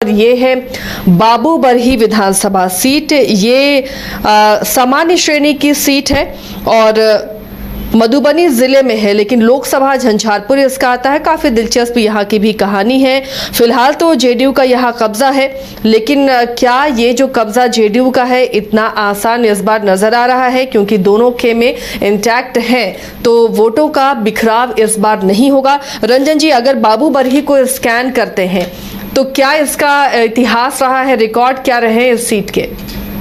ये है बाबू बरही विधानसभा सीट। ये सामान्य श्रेणी की सीट है और मधुबनी जिले में है, लेकिन लोकसभा झंझारपुर इसका आता है। काफी दिलचस्प यहाँ की भी कहानी है। फिलहाल तो जेडीयू का यहाँ कब्जा है, लेकिन क्या ये जो कब्जा जेडीयू का है इतना आसान इस बार नजर आ रहा है? क्योंकि दोनों खेमे इंटैक्ट हैं, तो वोटों का बिखराव इस बार नहीं होगा। रंजन जी, अगर बाबू बरही को स्कैन करते हैं तो क्या इसका इतिहास रहा है, रिकॉर्ड क्या रहे इस सीट के?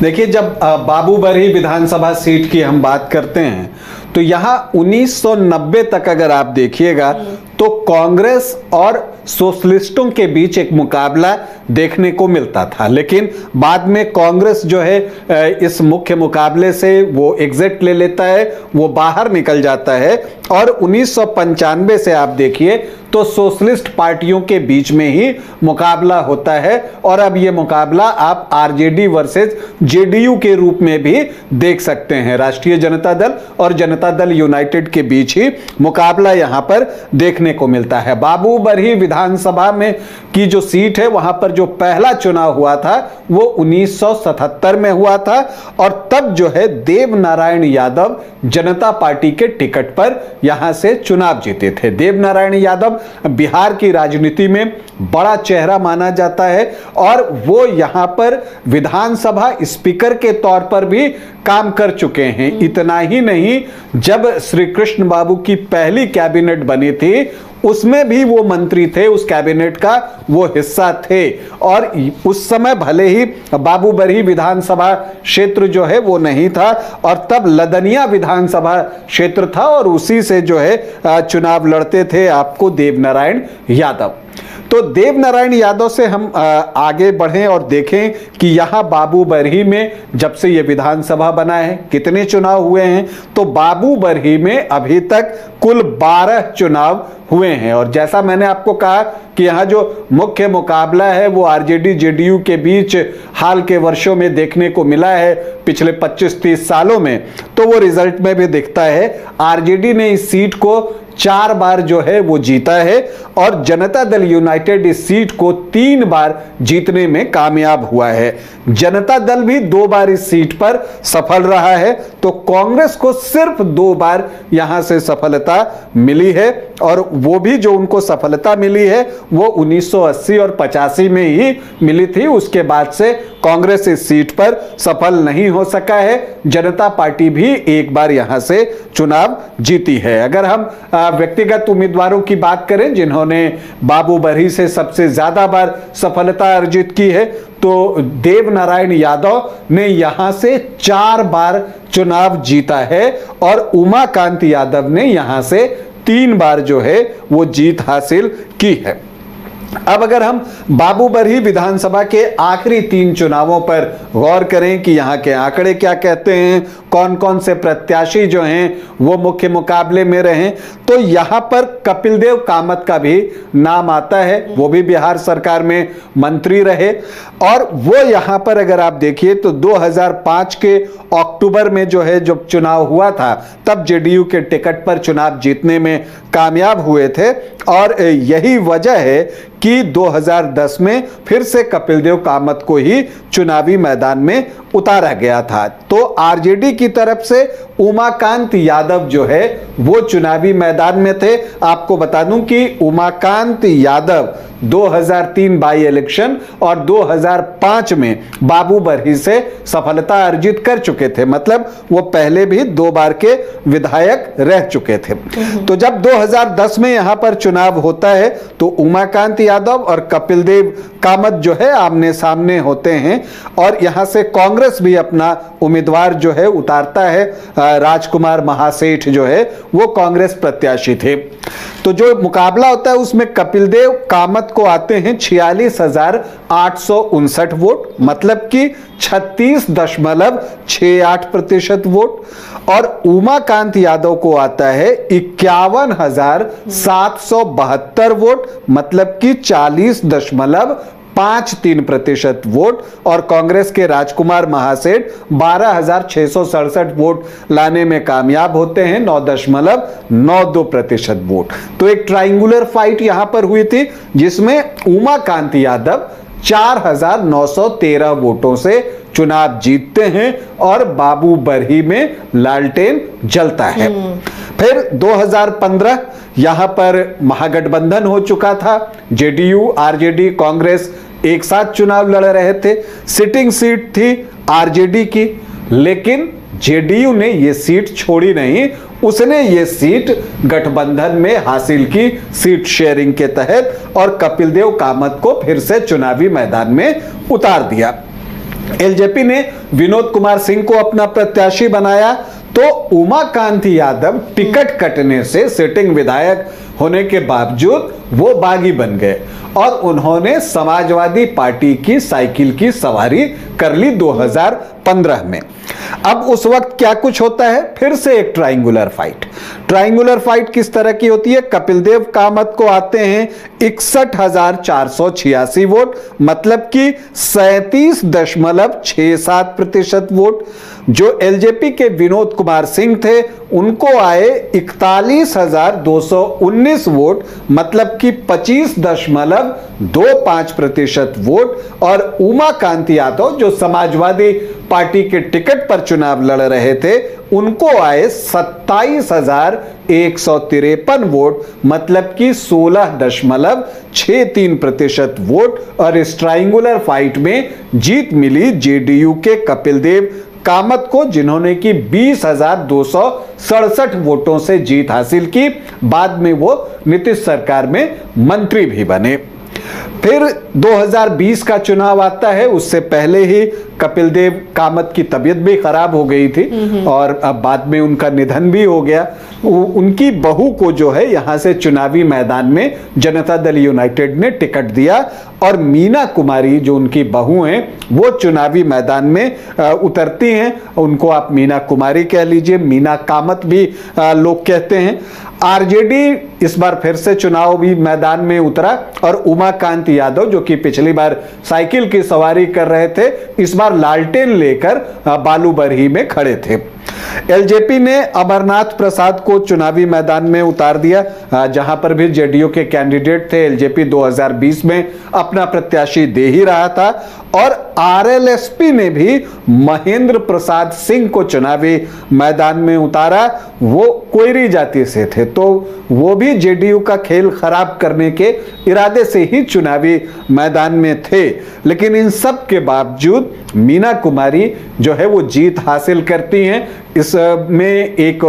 देखिए, जब बाबू बरही विधानसभा सीट की हम बात करते हैं तो यहाँ 1990 तक अगर आप देखिएगा तो कांग्रेस और सोशलिस्टों के बीच एक मुकाबला देखने को मिलता था, लेकिन बाद में कांग्रेस जो है इस मुख्य मुकाबले से वो एग्जिट ले लेता है, वो बाहर निकल जाता है और 1995 से आप देखिए तो सोशलिस्ट पार्टियों के बीच में ही मुकाबला होता है और अब ये मुकाबला आप आरजेडी वर्सेस जेडीयू के रूप में भी देख सकते हैं। राष्ट्रीय जनता दल और जनता दल यूनाइटेड के बीच ही मुकाबला यहां पर देखने को मिलता है। बाबू बरही विधानसभा में की जो सीट है, वहां पर जो पहला चुनाव हुआ था वो 1977 में हुआ था और तब जो है देव नारायण यादव जनता पार्टी के टिकट पर यहां से चुनाव जीते थे। देव नारायण यादव बिहार की राजनीति में बड़ा चेहरा माना जाता है और वो यहां पर विधानसभा स्पीकर के तौर पर भी काम कर चुके हैं। इतना ही नहीं, जब श्री कृष्ण बाबू की पहली कैबिनेट बनी थी उसमें भी वो मंत्री थे, उस कैबिनेट का वो हिस्सा थे और उस समय भले ही बाबू बरही विधानसभा क्षेत्र जो है वो नहीं था और तब लदनिया विधानसभा क्षेत्र था और उसी से जो है चुनाव लड़ते थे आपको देव नारायण यादव। तो देव नारायण यादव से हम आगे बढ़ें और देखें कि यहाँ बाबू बरही में जब से ये विधानसभा बना है कितने चुनाव हुए हैं, तो बाबू बरही में अभी तक कुल 12 चुनाव हुए हैं। और जैसा मैंने आपको कहा कि यहाँ जो मुख्य मुकाबला है वो आरजेडी जेडीयू के बीच हाल के वर्षों में देखने को मिला है, पिछले 25-30 सालों में, तो वो रिजल्ट में भी दिखता है। आरजेडी ने इस सीट को 4 बार जो है वो जीता है और जनता दल यूनाइटेड इस सीट को 3 बार जीतने में कामयाब हुआ है। जनता दल भी 2 बार इस सीट पर सफल रहा है, तो कांग्रेस को सिर्फ 2 बार यहां से सफलता मिली है और वो भी जो उनको सफलता मिली है वो 1980 और 85 में ही मिली थी। उसके बाद से कांग्रेस इस सीट पर सफल नहीं हो सका है। जनता पार्टी भी एक बार यहां से चुनाव जीती है। अगर हम व्यक्तिगत उम्मीदवारों की बात करें जिन्होंने बाबू बरही से सबसे ज्यादा बार सफलता अर्जित की है, तो देव नारायण यादव ने यहां से 4 बार चुनाव जीता है और उमाकांत यादव ने यहां से 3 बार जो है वो जीत हासिल की है। अब अगर हम बाबू बरही विधानसभा के आखिरी 3 चुनावों पर गौर करें कि यहाँ के आंकड़े क्या कहते हैं, कौन कौन से प्रत्याशी जो हैं वो मुख्य मुकाबले में रहे, तो यहाँ पर कपिल देव कामत का भी नाम आता है। वो भी बिहार सरकार में मंत्री रहे और वो यहाँ पर अगर आप देखिए तो 2005 के अक्टूबर में जो है जब चुनाव हुआ था तब जेडीयू के टिकट पर चुनाव जीतने में कामयाब हुए थे और यही वजह है कि 2010 में फिर से कपिल देव कामत को ही चुनावी मैदान में उतारा गया था। तो आरजेडी की तरफ से उमाकांत यादव जो है वो चुनावी मैदान में थे। आपको बता दूं कि उमाकांत यादव 2003 बाई इलेक्शन और 2005 में बाबू बरही से सफलता अर्जित कर चुके थे, मतलब वो पहले भी 2 बार के विधायक रह चुके थे। तो जब 2010 में यहां पर चुनाव होता है तो उमाकांत यादव और कपिल देव कामत जो है आमने सामने होते हैं और यहां से कांग्रेस भी अपना उम्मीदवार जो है उतारता है। राजकुमार महासेठ जो है वो कांग्रेस प्रत्याशी थे। तो जो मुकाबला होता है उसमें कपिल देव कामत को आते हैं 46,859 वोट, मतलब कि 36.68% वोट और उमाकांत यादव को आता है 51,772 वोट, मतलब कि 40.53% वोट और कांग्रेस के राजकुमार महासेठ 12,667 वोट लाने में कामयाब होते हैं, 9.92% वोट। तो एक ट्रायंगुलर फाइट यहां पर हुई थी जिसमें उमाकांत यादव 4,913 वोटों से चुनाव जीतते हैं और बाबू बरही में लालटेन जलता है। फिर 2015 यहां पर महागठबंधन हो चुका था। जेडीयू, आरजेडी, कांग्रेस एक साथ चुनाव लड़ रहे थे। सिटिंग सीट थी आरजेडी की, लेकिन जेडीयू ने यह सीट छोड़ी नहीं, उसने ये सीट गठबंधन में हासिल की सीट शेयरिंग के तहत और कपिल देव कामत को फिर से चुनावी मैदान में उतार दिया। एलजेपी ने विनोद कुमार सिंह को अपना प्रत्याशी बनाया तो उमाकांत यादव टिकट कटने से सिटिंग विधायक होने के बावजूद वो बागी बन गए और उन्होंने समाजवादी पार्टी की साइकिल की सवारी कर ली 2015 में। अब उस वक्त क्या कुछ होता है, फिर से एक ट्रायंगुलर फाइट। ट्रायंगुलर फाइट किस तरह की होती है? कपिल देव कामत को आते हैं 61,486 वोट, मतलब कि 37.67% वोट। जो एलजेपी के विनोद कुमार सिंह थे उनको आए 41,219 वोट, मतलब कि 25.25% वोट। और उमाकांत यादव जो समाजवादी पार्टी के टिकट पर चुनाव लड़ रहे थे उनको आए 27,153 वोट, मतलब कि 16.63% वोट। और इस ट्रायंगुलर फाइट में जीत मिली जेडीयू के कपिल देव कामत को, जिन्होंने की 20,267 वोटों से जीत हासिल की। बाद में वो नीतीश सरकार में मंत्री भी बने। फिर 2020 का चुनाव आता है, उससे पहले ही कपिल देव कामत की तबीयत भी खराब हो गई थी और अब बाद में उनका निधन भी हो गया। उनकी बहू को जो है यहां से चुनावी मैदान में जनता दल यूनाइटेड ने टिकट दिया और मीना कुमारी जो उनकी बहू हैं वो चुनावी मैदान में उतरती हैं। उनको आप मीना कुमारी कह लीजिए, मीना कामत भी लोग कहते हैं। आरजेडी इस बार फिर से चुनाव भी मैदान में उतरा और उमाकांत यादव जो कि पिछली बार साइकिल की सवारी कर रहे थे, इस बार लालटेन लेकर बालू बरही में खड़े थे। एलजेपी ने अमरनाथ प्रसाद को चुनावी मैदान में उतार दिया, जहां पर भी जेडीयू के कैंडिडेट थे। एलजेपी 2020 में अपना प्रत्याशी दे ही रहा था और आरएलएसपी ने भी महेंद्र प्रसाद सिंह को चुनावी मैदान में उतारा। वो कोयरी जाति से थे तो वो भी जेडीयू का खेल खराब करने के इरादे से ही चुनावी मैदान में थे। लेकिन इन सब के बावजूद मीना कुमारी जो है वो जीत हासिल करती हैं। इसमें एक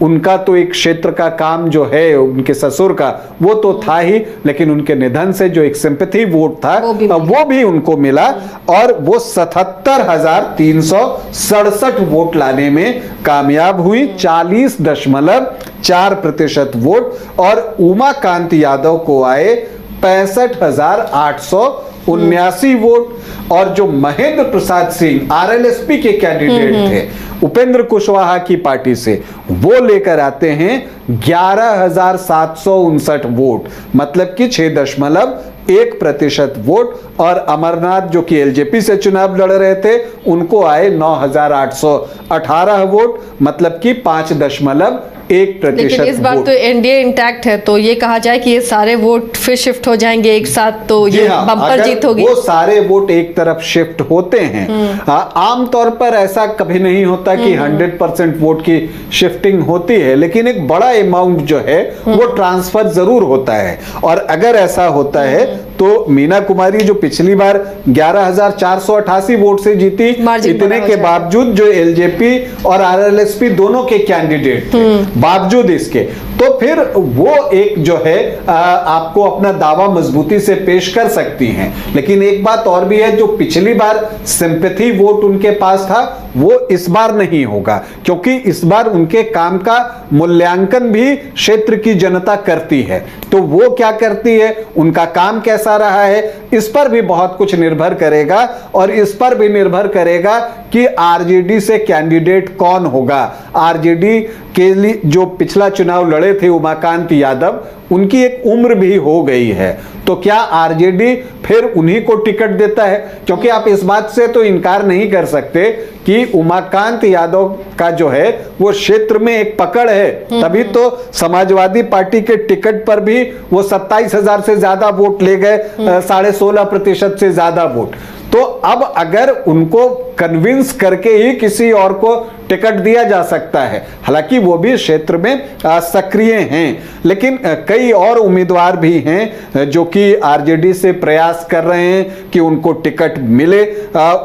उनका तो एक क्षेत्र का काम जो है उनके ससुर का वो तो था ही, लेकिन उनके निधन से जो एक सिंपैथी वोट था वो भी उनको मिला और वो 77,367 वोट लाने में कामयाब हुई, 40.4% वोट। और उमाकांत यादव को आए 65,879 वोट। और जो महेंद्र प्रसाद सिंह आरएलएसपी के कैंडिडेट थे उपेंद्र कुशवाहा की पार्टी से, वो लेकर आते हैं 11,759 वोट, मतलब कि 6.1% वोट। और अमरनाथ जो कि एलजेपी से चुनाव लड़ रहे थे उनको आए 9,818 वोट, मतलब कि 5.1%। लेकिन इस बार तो एनडीए इंटैक्ट है, तो ये कहा जाए कि ये सारे वोट फिर शिफ्ट हो जाएंगे एक साथ, तो ये बम्पर जीत होगी। वो सारे वोट एक तरफ शिफ्ट होते हैं। आमतौर पर ऐसा कभी नहीं होता कि 100% वोट की शिफ्टिंग होती है, लेकिन एक बड़ा अमाउंट जो है वो ट्रांसफर जरूर होता है। और अगर ऐसा होता है तो मीना कुमारी जो पिछली बार 11,488 वोट से जीती, इतने के बावजूद जो एलजेपी और आरएलएसपी दोनों के कैंडिडेट थे, बावजूद इसके, तो फिर वो एक जो है आपको अपना दावा मजबूती से पेश कर सकती हैं। लेकिन एक बात और भी है, जो पिछली बार सिंपैथी वोट उनके पास था वो इस बार नहीं होगा, क्योंकि इस बार उनके काम का मूल्यांकन भी क्षेत्र की जनता करती है। तो वो क्या करती है, उनका काम कैसा रहा है, इस पर भी बहुत कुछ निर्भर करेगा। और इस पर भी निर्भर करेगा कि आरजेडी से कैंडिडेट कौन होगा। आरजेडी के लिए जो पिछला चुनाव लड़े थे उमाकांत यादव, उनकी एक उम्र भी हो गई है, तो क्या आरजेडी फिर उन्हीं को टिकट देता है? क्योंकि आप इस बात से तो इनकार नहीं कर सकते कि उमाकांत यादव का जो है वो क्षेत्र में एक पकड़ है, तभी तो समाजवादी पार्टी के टिकट पर भी वो 27,000 से ज्यादा वोट ले गए, 16.5 16% से ज्यादा वोट। तो अब अगर उनको कन्विंस करके ही किसी और को टिकट दिया जा सकता है, हालांकि वो भी क्षेत्र में सक्रिय हैं, लेकिन कई और उम्मीदवार भी हैं जो कि आरजेडी से प्रयास कर रहे हैं कि उनको टिकट मिले।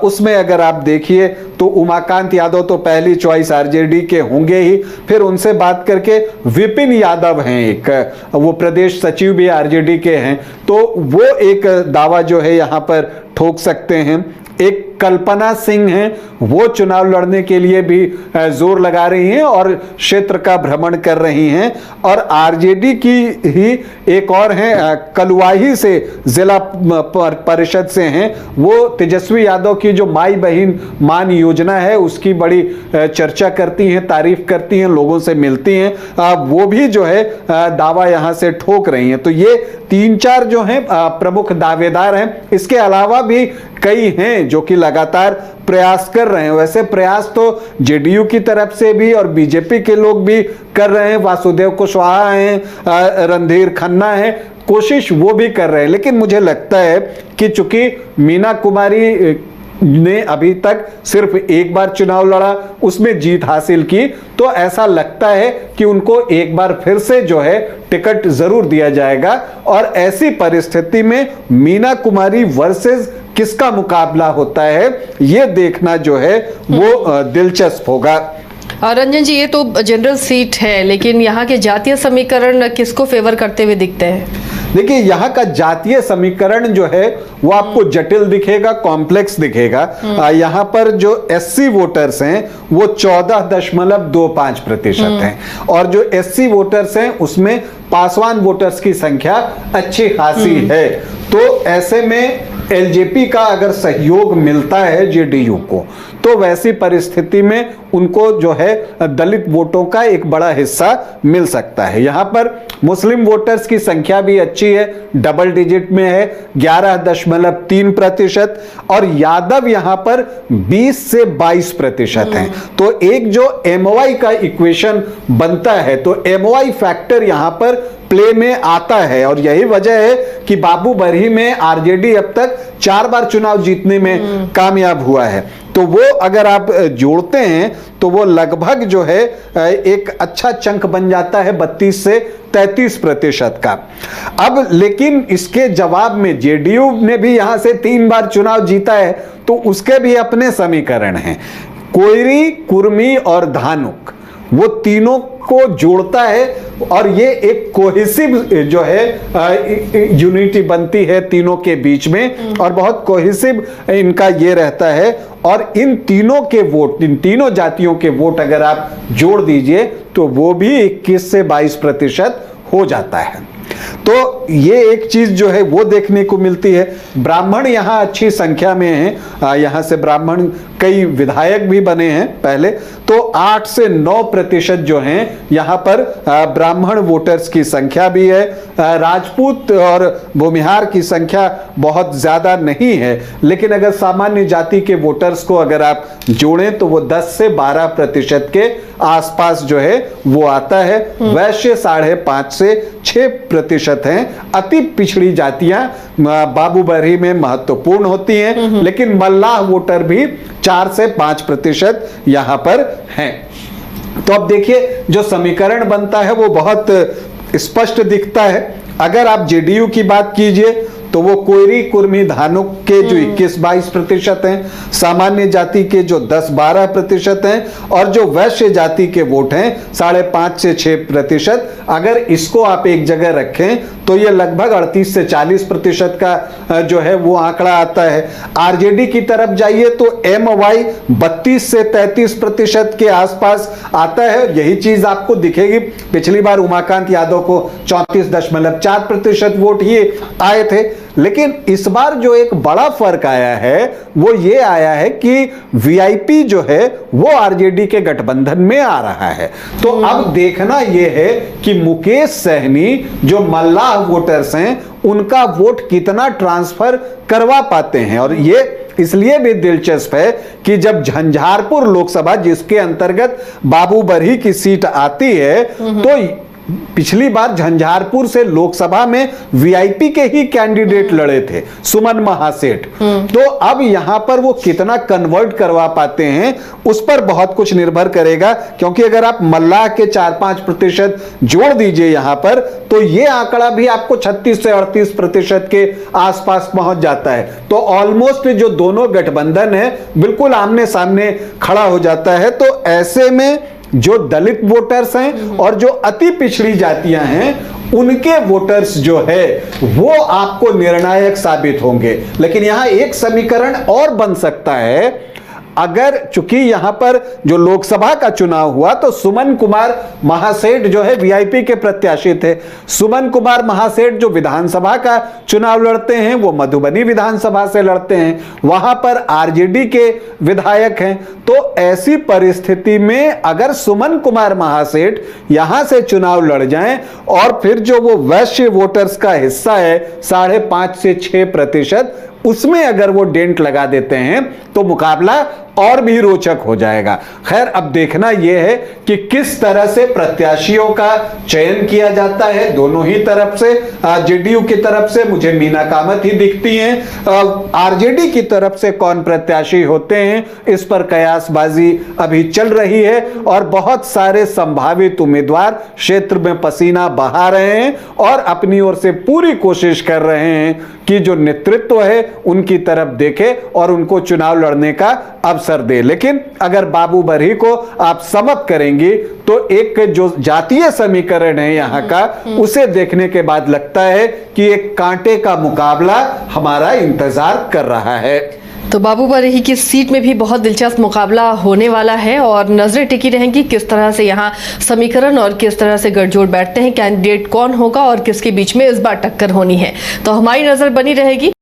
उसमें अगर आप देखिए तो उमाकांत यादव तो पहली चॉइस आरजेडी के होंगे ही, फिर उनसे बात करके विपिन यादव हैं, एक वो प्रदेश सचिव भी आरजेडी के हैं, तो वो एक दावा जो है यहां पर ठोक सकते हैं। एक कल्पना सिंह हैं, वो चुनाव लड़ने के लिए भी जोर लगा रही हैं और क्षेत्र का भ्रमण कर रही हैं। और आरजेडी की ही एक और हैं, कलुआही से जिला परिषद से हैं, वो तेजस्वी यादव की जो माई बहन मान योजना है उसकी बड़ी चर्चा करती हैं, तारीफ करती हैं, लोगों से मिलती हैं, वो भी जो है दावा यहां से ठोक रही हैं। तो ये 3-4 जो हैं प्रमुख दावेदार हैं। इसके अलावा भी कई हैं जो कि लगातार प्रयास कर रहे हैं। वैसे प्रयास तो जेडीयू की तरफ से भी और बीजेपी के लोग भी कर रहे हैं, वासुदेव कुशवाहा हैं, रणधीर खन्ना हैं, कोशिश वो भी कर रहे हैं। लेकिन मुझे लगता है कि चूंकि मीना कुमारी ने अभी तक सिर्फ एक बार चुनाव लड़ा, उसमें जीत हासिल की, तो ऐसा लगता है कि उनको एक बार फिर से जो है टिकट जरूर दिया जाएगा। और ऐसी परिस्थिति में मीना कुमारी वर्सेस किसका मुकाबला होता है, ये देखना जो है वो दिलचस्प होगा। रंजन जी, ये तो जनरल सीट है, लेकिन यहाँ के जातीय समीकरण किसको फेवर करते हुए दिखते हैं? देखिए, यहाँ का जातीय समीकरण जो है वो आपको जटिल दिखेगा, कॉम्प्लेक्स दिखेगा। यहाँ पर जो एससी वोटर्स हैं वो 14.25% हैं, और जो एससी वोटर्स हैं उसमें पासवान वोटर्स की संख्या अच्छी खासी है। तो ऐसे में एलजेपी का अगर सहयोग मिलता है जेडीयू को, तो वैसी परिस्थिति में उनको जो है दलित वोटों का एक बड़ा हिस्सा मिल सकता है। यहां पर मुस्लिम वोटर्स की संख्या भी अच्छी है, डबल डिजिट में है, 11.3%, और यादव यहां पर 20 से 22% हैं। तो एक जो एमओआई का इक्वेशन बनता है, तो एमओआई फैक्टर यहां पर प्ले में आता है, और यही वजह है कि बाबू बरही में आरजेडी अब तक 4 बार चुनाव जीतने में कामयाब हुआ है। तो वो अगर आप जोड़ते हैं तो वो लगभग जो है एक अच्छा चंक बन जाता है 32 से 33% का। अब लेकिन इसके जवाब में जेडीयू ने भी यहां से 3 बार चुनाव जीता है, तो उसके भी अपने समीकरण हैं। कोयरी, कुर्मी और धानुक, वो तीनों को जोड़ता है और ये एक कोहेसिव जो है यूनिटी बनती है तीनों के बीच में, और बहुत कोहेसिव इनका ये रहता है। और इन तीनों के वोट, इन तीनों जातियों के वोट अगर आप जोड़ दीजिए तो वो भी 21 से 22% हो जाता है। तो ये एक चीज जो है वो देखने को मिलती है। ब्राह्मण यहाँ अच्छी संख्या में हैं, यहाँ से ब्राह्मण कई विधायक भी बने हैं पहले, तो 8 से 9% जो हैं यहाँ पर ब्राह्मण वोटर्स की संख्या भी है। राजपूत और भूमिहार की संख्या बहुत ज्यादा नहीं है, लेकिन अगर सामान्य जाति के वोटर्स को अगर आप जोड़ें तो वो 10 से 12% के आसपास जो है वो आता है। वैश्य 5.5 से 6% हैं। अति पिछड़ी जातियां बाबू बरही में महत्वपूर्ण होती हैं, लेकिन मल्लाह वोटर भी 4 से 5% यहां पर हैं। तो अब देखिए, जो समीकरण बनता है वो बहुत स्पष्ट दिखता है। अगर आप जेडीयू की बात कीजिए तो वो कोयरी, कुर्मी, धानुक के जो 21-22% हैं, सामान्य जाति के जो 10-12% हैं, और जो वैश्य जाति के वोट हैं 5.5 से 6%। अगर इसको आप एक जगह रखें तो ये लगभग 38 से 40% का जो है वो आंकड़ा आता है। आरजेडी की तरफ जाइए तो एमवाई 32 से 33% के आसपास आता है। यही चीज आपको दिखेगी। पिछली बार उमाकांत यादव को 34.4% वोट ही आए थे, लेकिन इस बार जो एक बड़ा फर्क आया है वो ये आया है कि वीआईपी जो है वो आरजेडी के गठबंधन में आ रहा है। तो अब देखना यह है कि मुकेश सहनी जो मल्लाह वोटर्स हैं उनका वोट कितना ट्रांसफर करवा पाते हैं। और ये इसलिए भी दिलचस्प है कि जब झंझारपुर लोकसभा, जिसके अंतर्गत बाबू बरही की सीट आती है, तो पिछली बार झंझारपुर से लोकसभा में वीआईपी के ही कैंडिडेट लड़े थे, सुमन महासेठ। तो अब यहां पर वो कितना कन्वर्ट करवा पाते हैं उस पर बहुत कुछ निर्भर करेगा, क्योंकि अगर आप मल्लाह के 4-5% जोड़ दीजिए यहां पर, तो ये आंकड़ा भी आपको 36 से 38% के आसपास पहुंच जाता है। तो ऑलमोस्ट जो दोनों गठबंधन है बिल्कुल आमने सामने खड़ा हो जाता है। तो ऐसे में जो दलित वोटर्स हैं और जो अति पिछड़ी जातियां हैं उनके वोटर्स जो है वो आपको निर्णायक साबित होंगे। लेकिन यहां एक समीकरण और बन सकता है, अगर चूंकि यहां पर जो लोकसभा का चुनाव हुआ तो सुमन कुमार महासेठ जो है वीआईपी के प्रत्याशी थे। सुमन कुमार महासेठ जो विधानसभा का चुनाव लड़ते हैं वो मधुबनी विधानसभा से लड़ते हैं, वहां पर आरजेडी के विधायक हैं। तो ऐसी परिस्थिति में अगर सुमन कुमार महासेठ यहां से चुनाव लड़ जाएं और फिर जो वो वैश्य वोटर्स का हिस्सा है 5.5 से 6%, उसमें अगर वो डेंट लगा देते हैं तो मुकाबला और भी रोचक हो जाएगा। खैर, अब देखना यह है कि किस तरह से प्रत्याशियों का चयन किया जाता है दोनों ही तरफ से। जेडीयू की तरफ से मुझे मीना कामत ही दिखती हैं, आरजेडी की तरफ से कौन प्रत्याशी होते हैं इस पर कयासबाजी अभी चल रही है और बहुत सारे संभावित उम्मीदवार क्षेत्र में पसीना बहा रहे हैं और अपनी ओर से पूरी कोशिश कर रहे हैं कि जो नेतृत्व है उनकी तरफ देखे और उनको चुनाव लड़ने का अवसर दे। लेकिन अगर बाबू बरही को आप समझ करेंगी तो एक जो जातीय समीकरण है यहाँ का, उसे देखने के बाद लगता है कि एक कांटे का मुकाबला हमारा इंतजार कर रहा है। तो बाबू बरही की सीट में भी बहुत दिलचस्प मुकाबला होने वाला है और नजरें टिकी रहेंगी किस तरह से यहाँ समीकरण और किस तरह से गठजोड़ बैठते हैं, कैंडिडेट कौन होगा और किसके बीच में इस बार टक्कर होनी है। तो हमारी नजर बनी रहेगी।